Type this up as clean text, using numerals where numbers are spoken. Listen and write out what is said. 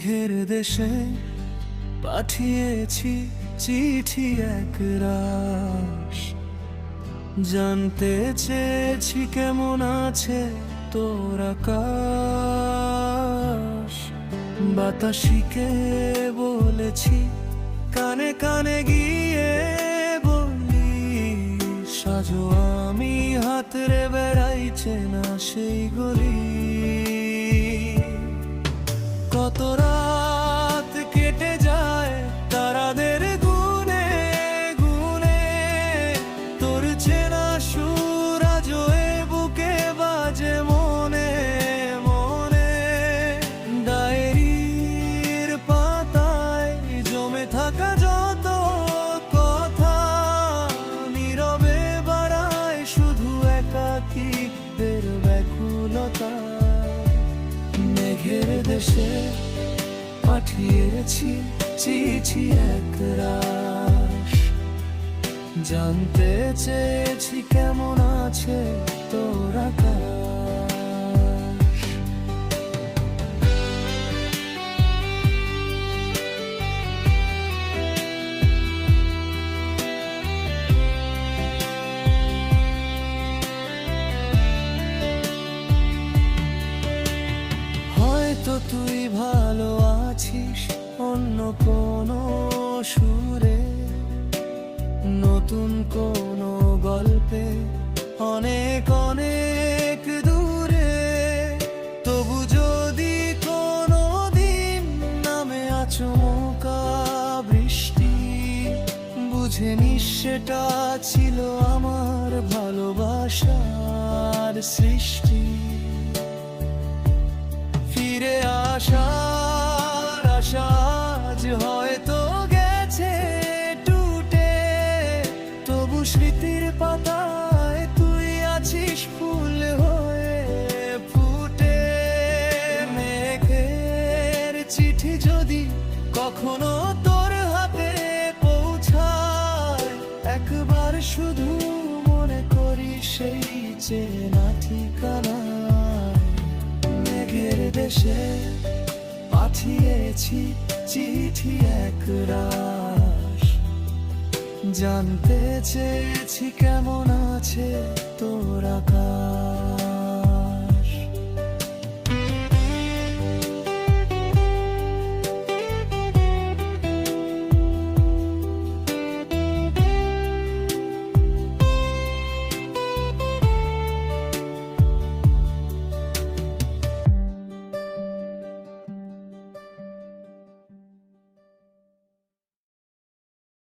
মেঘের দেশে পাঠিয়েছি চিঠি একরাশ, জানতে চেয়েছি কেমন আছে তোর আকাশ। বাতাসিকে বলেছি কানে কানে গিয়ে বলি, সাজো আমি হাতরে বেড়াইছে না সেই গলি। কত রাত কেটে যায় তারাদের গুনে গুনে, তোর চেনা সুর আজও এ বুকে বাজে মনে মনে। ডায়েরির পাতায় জমে থাকা যত কথা নীরবে বাড়ায় শুধু একাকিত্বের ব্যাকুলতা। মেঘের দেশে পাঠিয়েছি চিঠি একরাশ, জানতে চেয়েছি কেমন আছে তোর আকাশ। হয়তো তুই ভালো আছিস অন্য কোনো সুরে, নতুন কোনো গল্পে অনেক অনেক দূরে। তবু যদি কোনো দিন নামে আচমকা বৃষ্টি, বুঝে নিস সেটা ছিল আমার ভালোবাসার সৃষ্টি। ফিরে আসার আশা আজ হয়তো গেছে টুটে, তবু স্মৃতির পাতায় তুই আছিস ফুল হয়ে ফুটে। মেঘের চিঠি যদি কখনো তোর হাতে পৌঁছায়, একবার শুধু মনে করিস সেই চেনা ঠিকানা। মেঘের দেশে পাঠিয়েছি চিঠি একরাশ, জানতে চেয়েছি কেমন আছে তোর আকাশ।